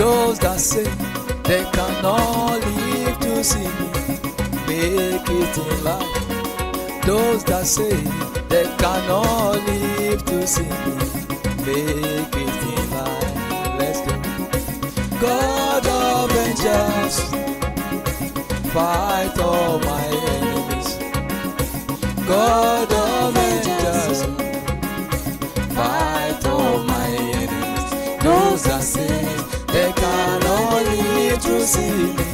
Those that say they cannot live to see me make it in life. Those that say they cannot live to see me make it in life. Let's go. God of vengeance, fight all my enemies. God of vengeance, fight all my enemies. Those that say they cannot live to see me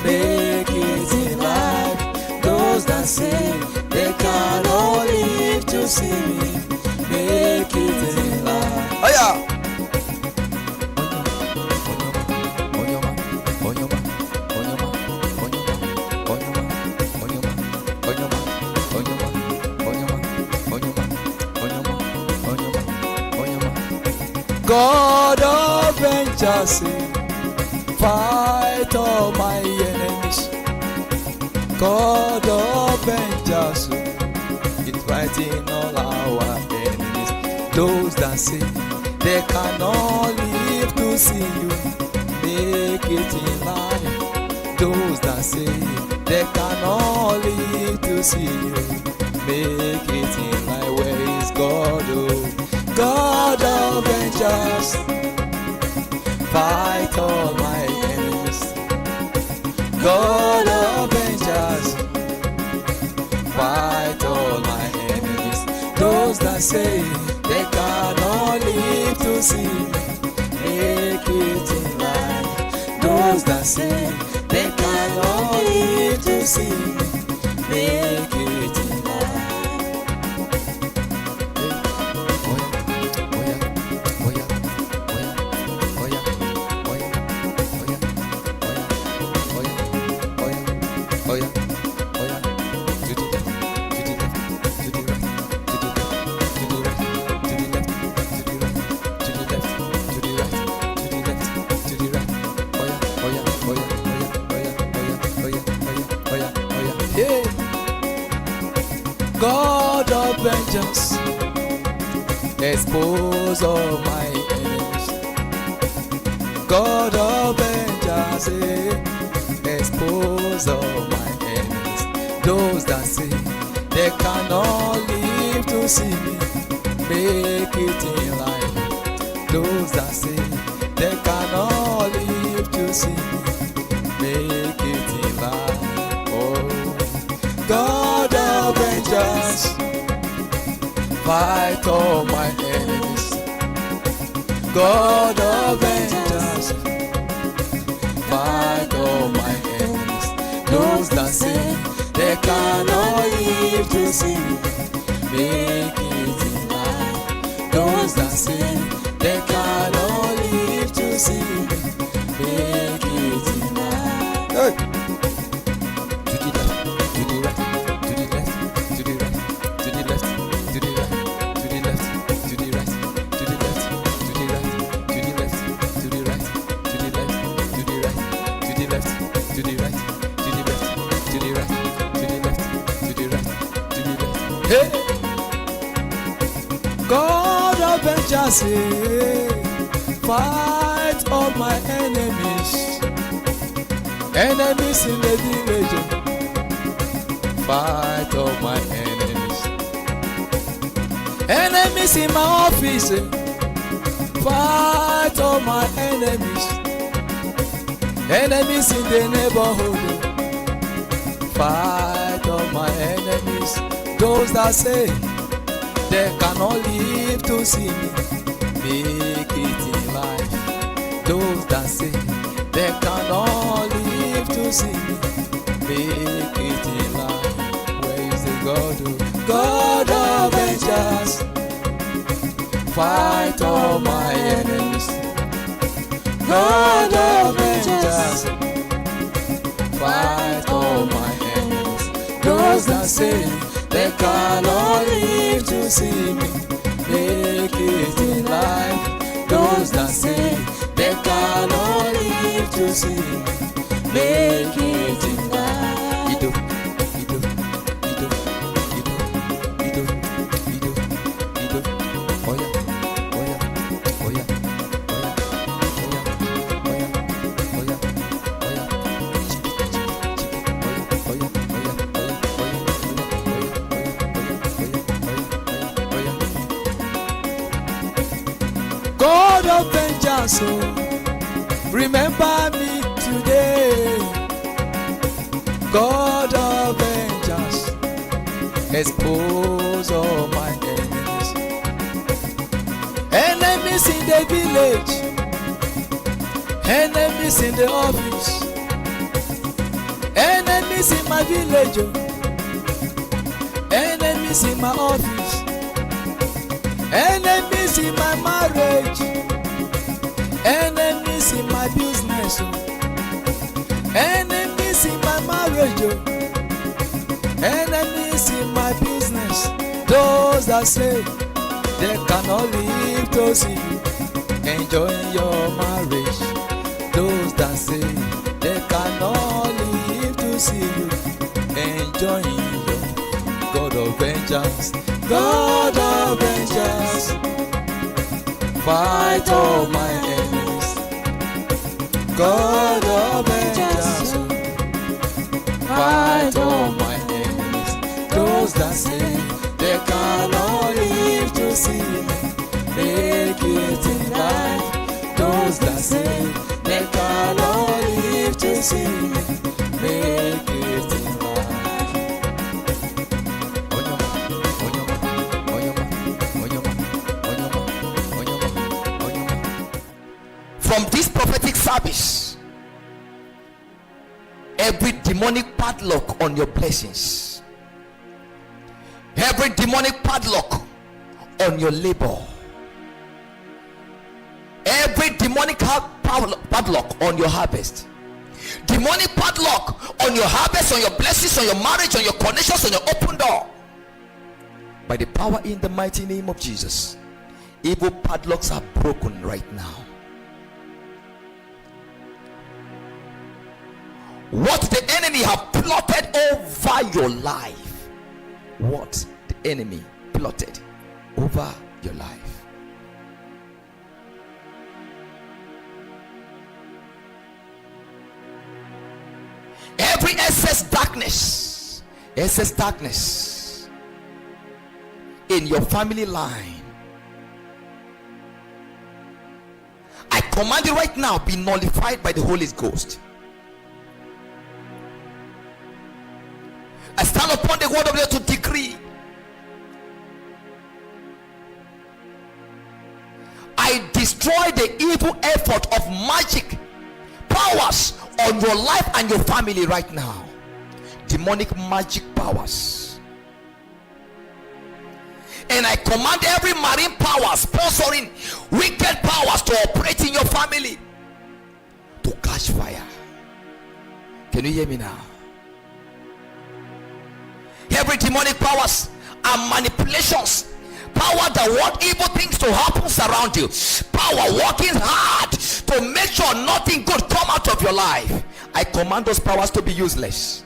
make it in life. Those that say they cannot live to see me make it in life. Oh yeah. God of vengeance, fight all my enemies. God of vengeance, it's fighting all our enemies. Those that say they cannot live to see you make it in life. Those that say they cannot live to see you make it in life. Where is God? Oh, God of vengeance, fight all my enemies. God of vengeance, fight all my enemies. Those that say they cannot live to see me make it in life. Those that say they cannot live to see me make it in life. Oh yeah, oh yeah, to the left, to the left, to the right, to the left, to the right, to the left, to the right, to the left, to the right, to the left, to the right. Oh yeah, oh yeah, oh yeah, oh yeah, oh yeah, oh yeah, oh yeah, oh yeah, oh yeah. Yeah. God of vengeance, expose all my enemies. God of vengeance, expose all my enemies. Those that say they cannot live to see me make it in life. Those that say they cannot live to see me make it in life. Oh, God of vengeance, fight all my enemies. God of vengeance, fight all my enemies. Those that say they cannot live to see make it in life. Those that say they cannot live to see make it in life. Hey. To the left, to the right, to the left, to the right, to the left, to the right, to the left, to the right, to the left, to the right, to the left, to the right, to the left, to the right, to the left, to the right, to the left, to the right, to the left, to the right, to the left. Hey, God of vengeance, fight all my enemies. Enemies in the village, fight all my enemies. Enemies in my office, fight all my enemies. Enemies in the neighborhood, fight all my enemies. Those that say they cannot live to see me make it in life. Those that say they cannot live to see me make it in life. Where is the God? God of vengeance, fight all my enemies. God of vengeance, fight all my enemies. Those that say they cannot live to see me make it in life. Those that say they cannot live to see me make it in life. Ido, Ido, Ido, Ido, Ido, Ido, Ido. Oh yeah, oh yeah, oh yeah, oh yeah, oh yeah, oh yeah. vengeance, oh, remember me today. God of vengeance, expose all my enemies. Enemies in the village, enemies in the office, enemies in my village, oh, enemies in my office, enemies in my marriage, enemies in my business, oh, enemies in my marriage, oh, enemies in my business. Those that say they cannot live to see you enjoying your marriage. Those that say they cannot live to see you enjoying your God of vengeance. God of vengeance, fight all my enemies. God of vengeance, fight all my enemies. Those that say they cannot live to see me make it in life. Those that say they cannot live to see me make it in life. From this prophetic service, every demonic padlock on your blessings, every demonic padlock on your labor, every demonic padlock on your harvest, demonic padlock on your harvest, on your blessings, on your marriage, on your connections, on your open door, by the power in the mighty name of Jesus, evil padlocks are broken right now. What the enemy have plotted over your life, what the enemy plotted over your life, every excess darkness in your family line, I command it right now, be nullified by the Holy Ghost. I stand upon the word of God to decree. I destroy the evil effort of magic powers on your life and your family right now. Demonic magic powers. And I command every marine power sponsoring wicked powers to operate in your family to catch fire. Can you hear me now? Every demonic powers and manipulations, power that want evil things to happen around you, power working hard to make sure nothing good come out of your life, I command those powers to be useless.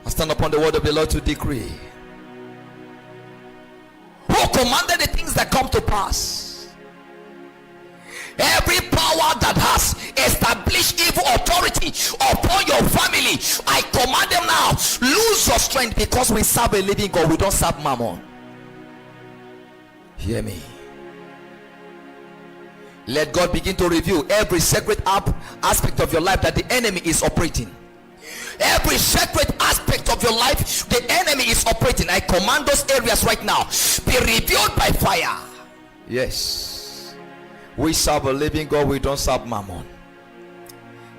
I stand upon the word of the Lord to decree. Who commanded the things that come to pass? Every power that has established evil authority upon your family, I command them now, lose your strength, because we serve a living God, we don't serve mammon. Hear me. Let God begin to review every sacred aspect of your life that the enemy is operating. Every sacred aspect of your life the enemy is operating, I command those areas right now be reviewed by fire. Yes, we serve a living God, we don't serve mammon.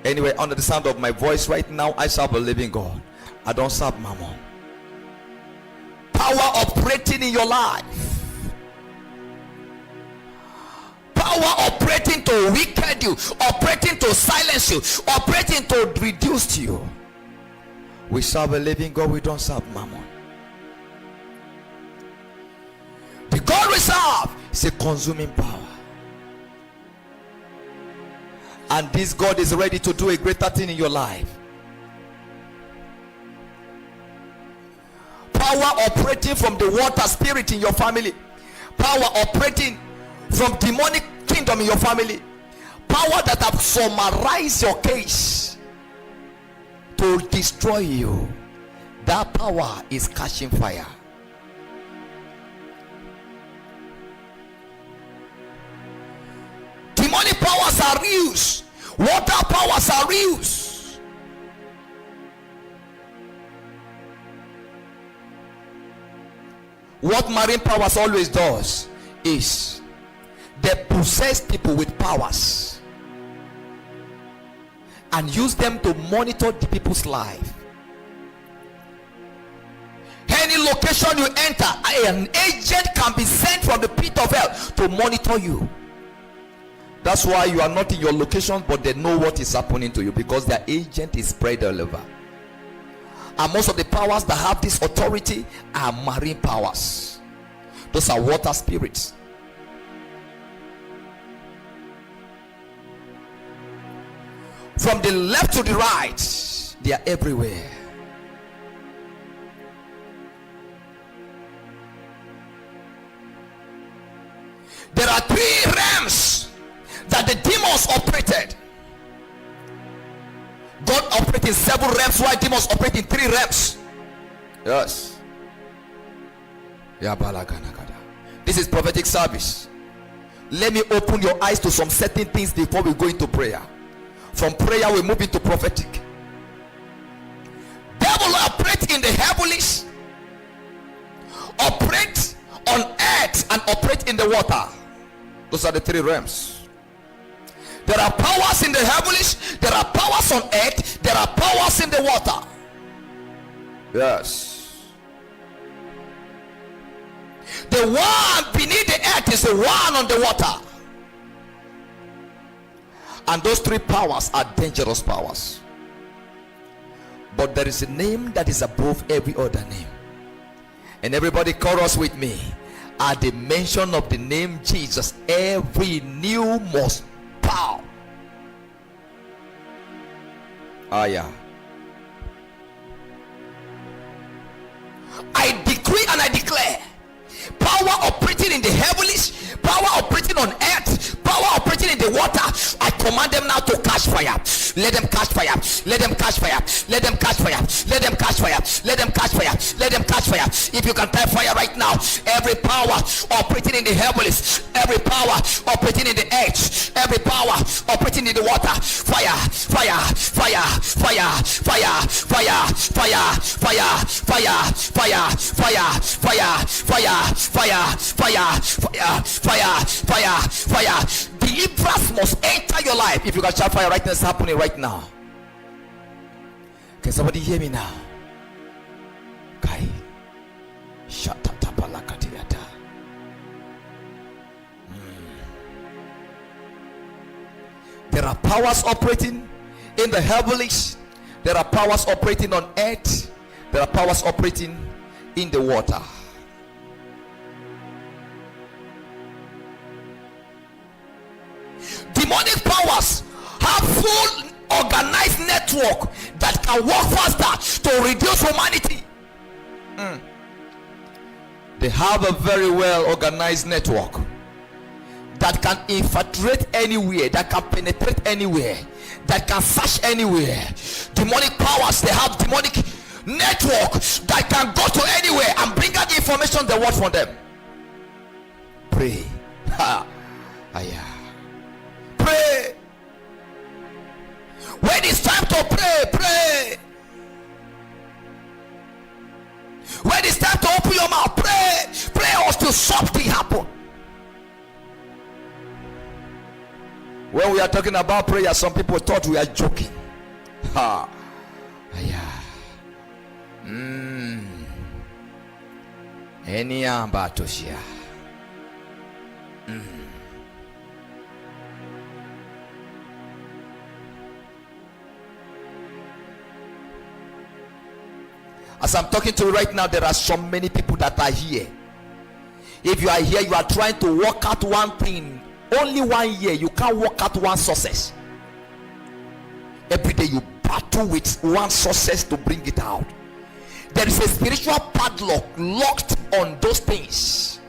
Anyway, under the sound of my voice right now, I serve a living God, I don't serve mammon. Power operating in your life, power operating to weaken you, operating to silence you, operating to reduce you. We serve a living God, we don't serve mammon. The God we serve is a consuming power, and this God is ready to do a greater thing in your life. Power operating from the water spirit in your family, power operating from demonic kingdom in your family, power that have summarized your case to destroy you, that power is catching fire. Demonic powers are used. Water powers are used. What marine powers always does is they possess people with powers and use them to monitor the people's life. Any location you enter, an agent can be sent from the pit of hell to monitor you. That's why you are not in your location, but they know what is happening to you, because their agent is spread all over. And most of the powers that have this authority are marine powers. Those are water spirits. From the left to the right, they are everywhere. There are 3 realms that the demons operated. God operates in 7 realms, while demons operate in 3 realms. Yes. This is prophetic service. Let me open your eyes to some certain things before we go into prayer. From prayer we move into prophetic. Devil operates in the heavens, operate on earth, and operate in the water. Those are the 3 realms. There are powers in the heavens, there are powers on earth, there are powers in the water. Yes. The one beneath the earth is the one on the water. And those 3 powers are dangerous powers. But there is a name that is above every other name. And everybody chorus with me. At the mention of the name Jesus, every knee must bow. Yeah. I decree and I declare, power operating in the heavens, power operating on earth, power operating in the water, I command them now to catch fire. Let them catch fire. Let them catch fire. Let them catch fire. Let them catch fire. Let them catch fire. Let them catch fire. If you can type fire right now, every power operating in the heavens, every power operating in the earth, every power operating in the water, fire, fire, fire, fire, fire, fire, fire, fire, fire, fire, fire, fire, fire, fire, fire, fire, fire, fire. Deliverance must enter your life. If you can shout fire right now, it's happening right now. Can somebody hear me now? Kai. Shatatapalakatiata. There are powers operating in the heavens. There are powers operating on earth. There are powers operating in the water. Demonic powers have full organized network that can work faster to reduce humanity. They have a very well organized network that can infiltrate anywhere, that can penetrate anywhere, that can search anywhere. Demonic powers, they have demonic network that can go to anywhere and bring out the information they want from them. Pray. Pray. When it's time to pray, pray. When it's time to open your mouth, pray. Pray until something happen. When we are talking about prayer, some people thought we are joking. As I'm talking to you right now, there are so many people that are here. If you are here, you are trying to work out one thing. Only 1 year, you can't work out one success. Every day you battle with one success to bring it out. There is a spiritual padlock locked on those things.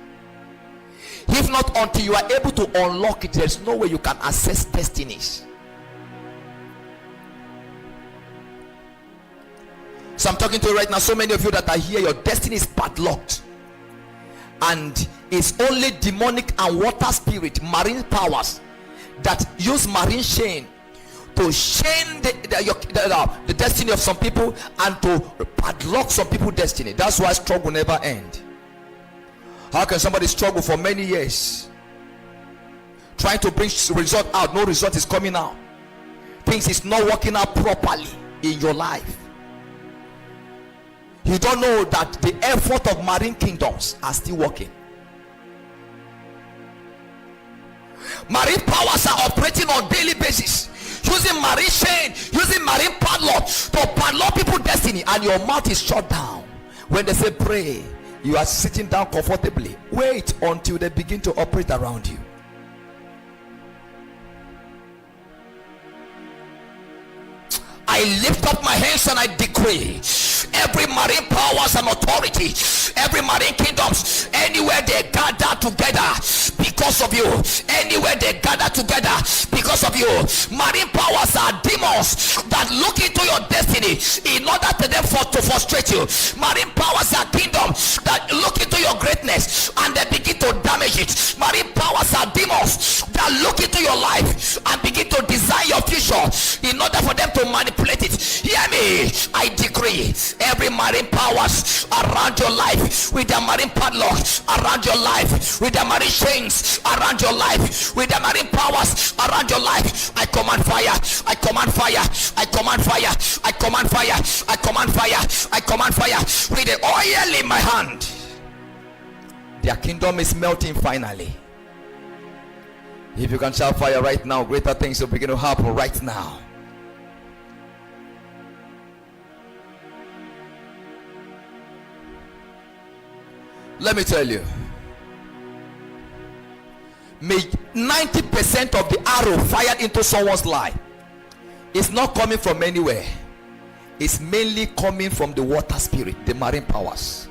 If not until you are able to unlock it, there is no way you can access destinies. So I'm talking to you right now, so many of you that are here, your destiny is padlocked. And it's only demonic and water spirit, marine powers that use marine chain to chain the destiny of some people and to padlock some people's destiny. That's why struggle never end. How can somebody struggle for many years trying to bring result out? No result is coming out. Things is not working out properly in your life. You don't know that the effort of marine kingdoms are still working. Marine powers are operating on daily basis, using marine chain, using marine padlock to padlock people's destiny, and your mouth is shut down. When they say pray, you are sitting down comfortably. Wait until they begin to operate around you. I lift up my hands and I decree every marine powers and authority, every marine kingdoms, anywhere they gather together because of you, anywhere they gather together because of you, marine powers are demons that look into your destiny in order to them to frustrate you. Marine powers are kingdoms that look into your greatness and they begin to damage it. Marine powers are demons that look into your life and begin to design your future in order for them to manipulate it. Hear me, I decree every marine powers around your life with their marine padlocks around your life, with their marine chains around your life, with their marine powers around your life, I command fire, I command fire, I command fire, I command fire, I command fire, I command fire. With the oil in my hand, their kingdom is melting finally. If you can shout fire right now, greater things will begin to happen right now. Let me tell you, may 90% of the arrow fired into someone's life is not coming from anywhere. It's mainly coming from the water spirit, the marine powers.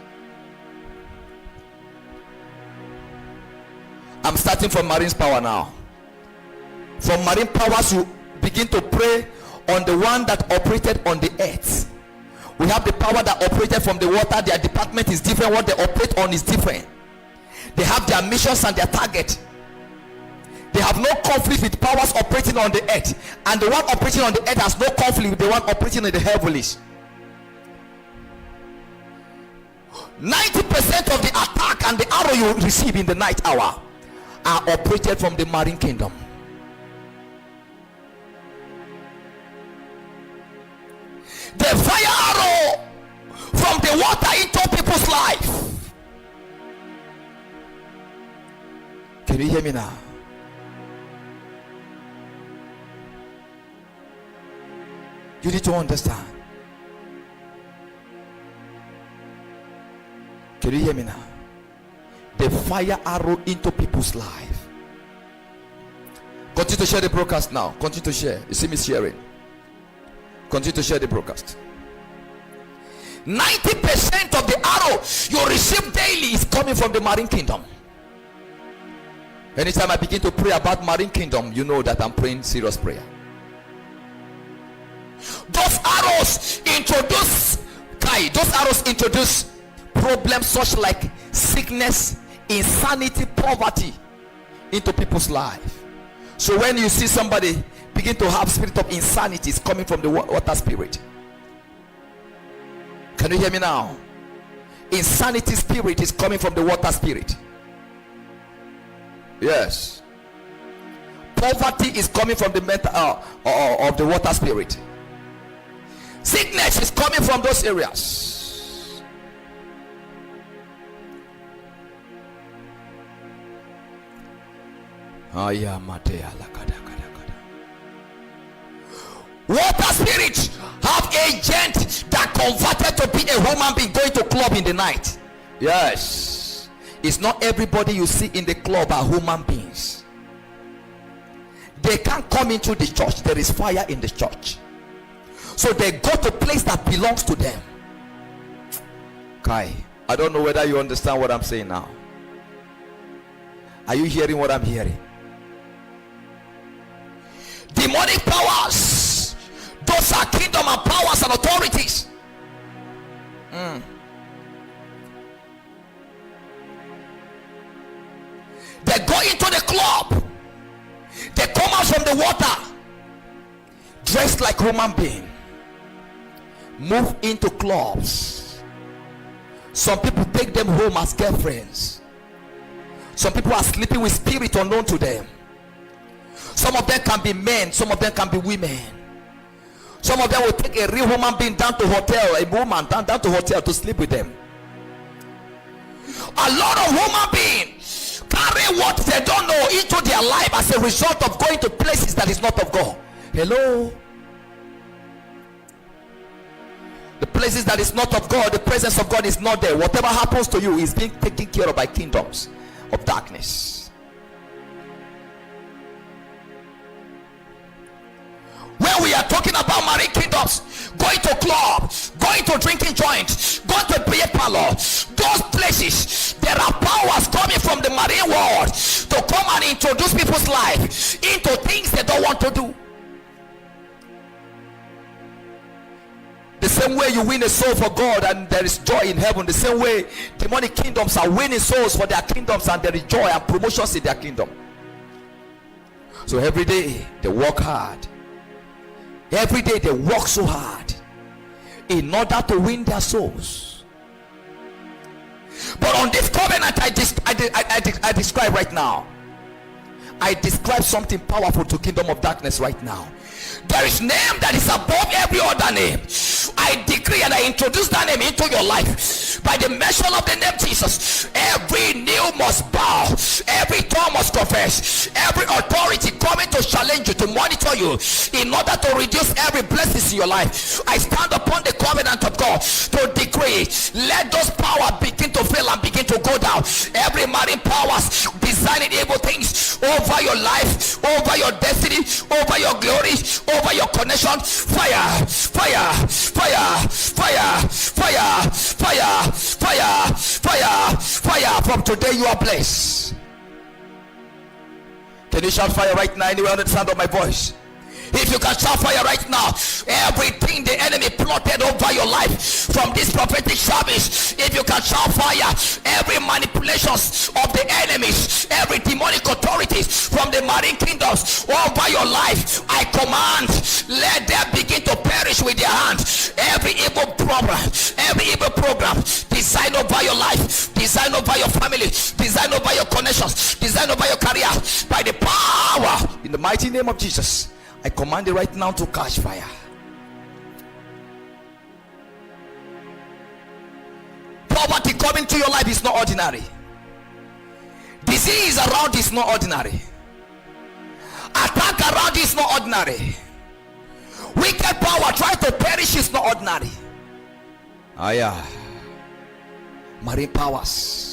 I'm starting from marine power now. From marine powers, you begin to pray on the one that operated on the earth. We have the power that operated from the water. Their department is different. What they operate on is different. They have their missions and their target. They have no conflict with powers operating on the earth, and the one operating on the earth has no conflict with the one operating in the heavens. 90% of the attack and the arrow you receive in the night hour are operated from the marine kingdom. The fire arrow from the water into people's life. Can you hear me now? You need to understand. Can you hear me now? The fire arrow into people's life. Continue to share the broadcast now. Continue to share. You see me sharing. Continue to share the broadcast. 90% of the arrow you receive daily is coming from the marine kingdom. Anytime I begin to pray about marine kingdom, you know that I'm praying serious prayer. Those arrows introduce problems such like sickness, insanity, poverty into people's life. So when you see somebody begin to have spirit of insanity, is coming from the water spirit. Can you hear me now? Insanity spirit is coming from the water spirit. Yes. Poverty is coming from the mental of the water spirit. Sickness is coming from those areas. Water spirits have agent that converted to be a human being going to club in the night. Yes. It's not everybody you see in the club are human beings. They can't come into the church. There is fire in the church. So they go to a place that belongs to them. Kai, I don't know whether you understand what I'm saying now. Are you hearing what I'm hearing? Demonic powers, those are kingdom and powers and authorities. They go into the club, They come out from the water dressed like human being, move into clubs. Some people take them home as girlfriends. Some people are sleeping with spirit unknown to them. Some of them can be men, some of them can be women. Some of them will take a real human being down to hotel, a woman down to hotel to sleep with them. A lot of human beings carry what they don't know into their life as a result of going to places that is not of God. Hello? The places that is not of God, the presence of God is not there. Whatever happens to you is being taken care of by kingdoms of darkness. When we are talking about marine kingdoms, going to club, going to drinking joint, going to beer parlor, those places, there are powers coming from the marine world to come and introduce people's life into things they don't want to do. The same way you win a soul for God and there is joy in heaven, the same way demonic kingdoms are winning souls for their kingdoms and there is joy and promotions in their kingdom. So every day they work hard. Every day they work so hard in order to win their souls. But on this covenant I describe right now, I describe something powerful to kingdom of darkness right now. There is name that is above every other name. I decree and I introduce that name into your life. By the mention of the name Jesus, every knee must bow, every tongue must confess, every authority coming to challenge you, to monitor you in order to reduce every blessing in your life. I stand upon the covenant of God to decree, let those powers begin to fail and begin to go down. Every marine powers designing evil things over your life, over your destiny, over your glory, over your connection, fire, fire, fire, fire, fire, fire, fire, fire, fire. From today you are blessed. Can you shout fire right now anywhere under the sound of my voice? If you can shout fire right now, everything the enemy plotted over your life from this prophetic service, if you can shout fire, every manipulations of the enemies, every demonic authorities from the marine kingdoms over your life, I command, let them begin to perish with their hands. Every evil program designed over your life, designed over your family, designed over your connections, designed over your career, by the power in the mighty name of Jesus, I command it right now to catch fire. Poverty coming to your life is not ordinary. Disease around is not ordinary. Attack around is not ordinary. Wicked power trying to perish is not ordinary. Yeah. Marine powers.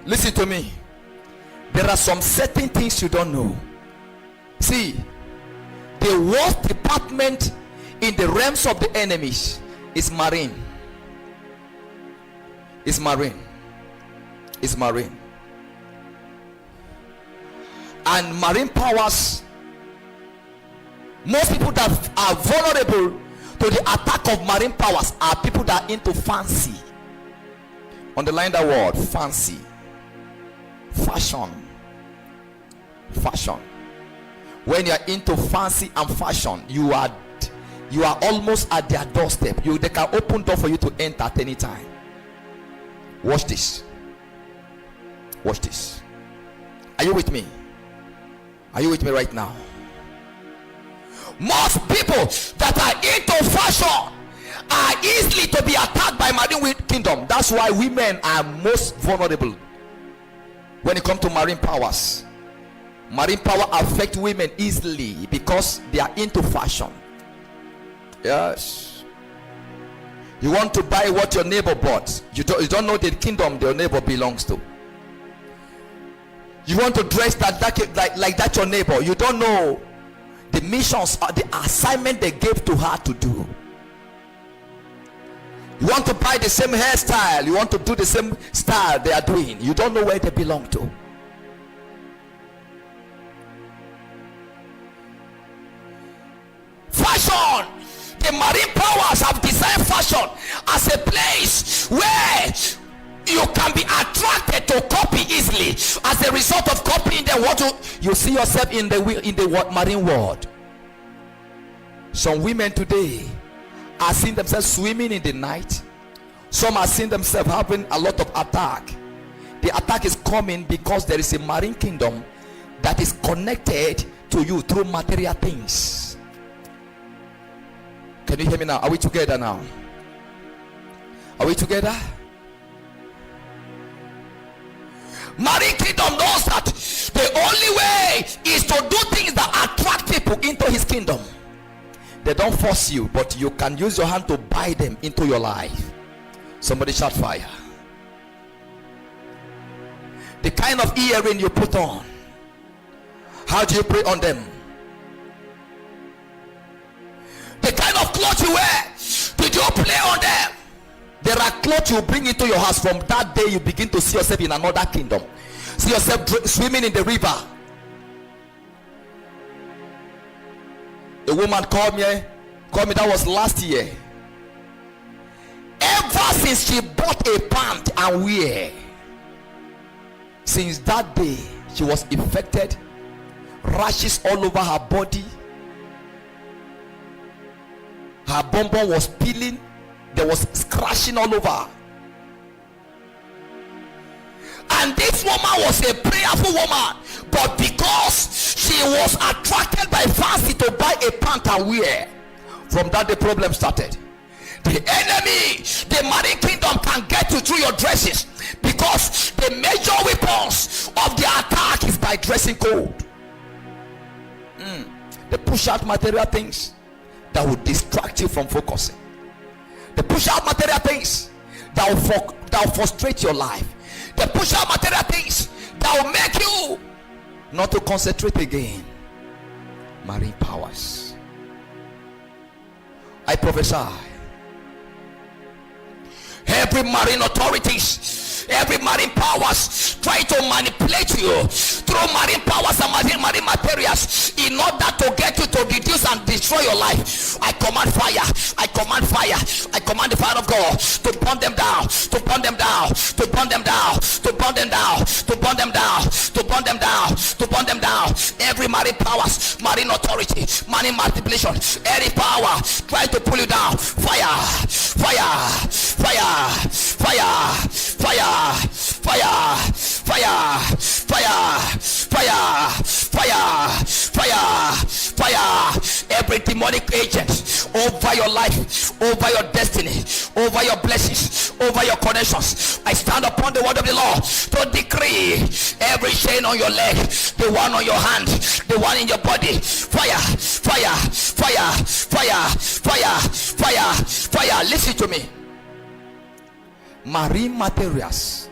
Listen to me. There are some certain things you don't know. See, the worst department in the realms of the enemies is marine. Is marine. Is marine. And marine powers, most people that are vulnerable to the attack of marine powers are people that are into fancy. Underline that word, fancy. Fashion. When you are into fancy and fashion, you are almost at their doorstep. They can open door for you to enter at any time. Watch this. Watch this. Are you with me? Are you with me right now? Most people that are into fashion are easily to be attacked by marine kingdom. That's why women are most vulnerable when it comes to marine powers. Marine power affect women easily because they are into fashion. Yes. You want to buy what your neighbor bought. You don't know the kingdom your neighbor belongs to. You want to dress like that your neighbor. You don't know the missions or the assignment they gave to her to do. You want to buy the same hairstyle, you want to do the same style they are doing. You don't know where they belong to. Fashion. The marine powers have designed fashion as a place where you can be attracted to copy easily. As a result of copying them, you see yourself in the marine world. Some women today are seeing themselves swimming in the night. Some are seeing themselves having a lot of attack. The attack is coming because there is a marine kingdom that is connected to you through material things. Can you hear me now? Are we together now? Are we together? Marine kingdom knows that the only way is to do things that attract people into his kingdom. They don't force you, but you can use your hand to buy them into your life. Somebody shout fire. The kind of earring you put on, how do you pray on them? The kind of clothes you wear, did you play on them? There are clothes you bring into your house. From that day you begin to see yourself in another kingdom. See yourself swimming in the river. A woman called me, that was last year. Ever since she bought a pant and wear, since that day she was affected, rashes all over her body, her bum bum was peeling, there was scratching all over. And this woman was a prayerful woman, but because she was attracted by fancy to buy a pant and wear, from that the problem started. The enemy, the marine kingdom, can get you through your dresses, because the major weapons of their attack is by dressing code. They push out material things that will distract you from focusing. They push out material things that will frustrate your life. They push out material things that will make you not to concentrate again. Marine powers. I prophesy, every marine authorities, every marine powers try to manipulate you through marine powers and marine materials in order to get you to reduce and destroy your life. I command fire. I command fire. I command the fire of God to burn them down, to burn them down, to burn them down, to burn them down, to burn them down, to burn them down, to burn them down. Every marine powers, marine authority, marine manipulation, every power try to pull you down. Fire, fire, fire, fire, fire, fire, fire, fire, fire, fire, fire, fire. Every demonic agent over your life, over your destiny, over your blessings, over your connections, I stand upon the word of the Lord to decree every chain on your leg, the one on your hand, the one in your body, fire, fire, fire, fire, fire, fire, fire. Listen to me. Marine materials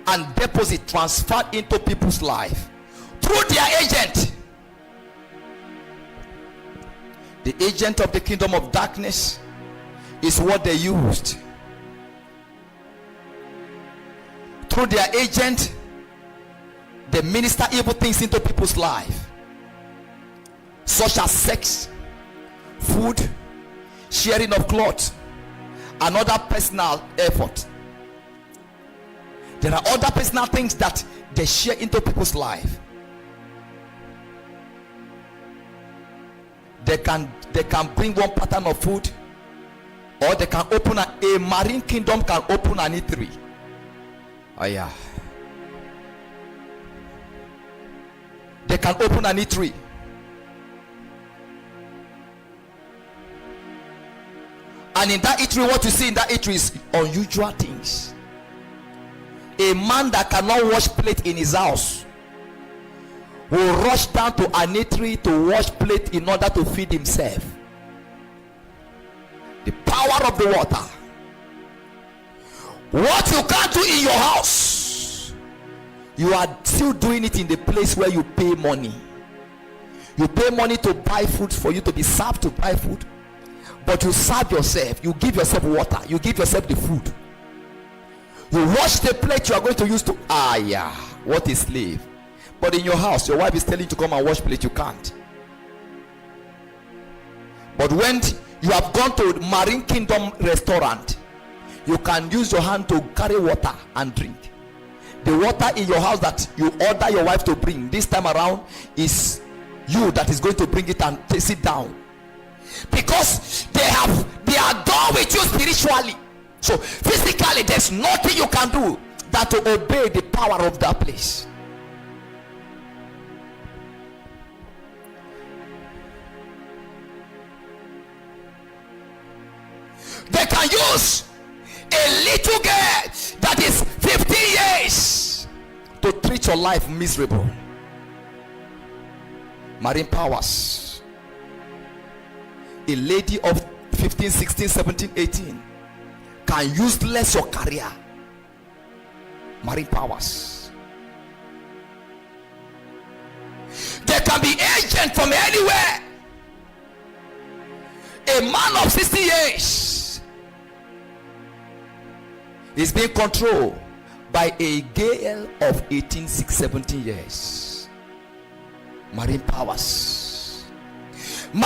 and deposit transferred into people's life through their agent. The agent of the kingdom of darkness is what they used. Through their agent, they minister evil things into people's life, such as sex, food, sharing of clothes, and other personal effort. There are other personal things that they share into people's life. They can bring one pattern of food, or they can open a marine kingdom can open an eatery. Oh yeah. They can open an eatery. And in that eatery, what you see in that eatery is unusual things. A man that cannot wash plate in his house will rush down to an eatery to wash plate in order to feed himself. The power of the water. What you can't do in your house, you are still doing it in the place where you pay money. You pay money to buy food, for you to be served to buy food, but you serve yourself, you give yourself water, you give yourself the food, you wash the plate you are going to use to what is slave? But in your house, your wife is telling you to come and wash plate, you can't. But when you have gone to Marine Kingdom restaurant, you can use your hand to carry water and drink. The water in your house that you order your wife to bring, this time around is you that is going to bring it and sit down, because they are done with you spiritually. So physically there's nothing you can do that to obey the power of that place. They can use a little girl that is 15 years to treat your life miserable. Marine powers. A lady of 15, 16, 17, 18 can useless your career. Marine powers. They can be agent from anywhere. A man of 60 years is being controlled by a girl of 18, 17 years. Marine powers.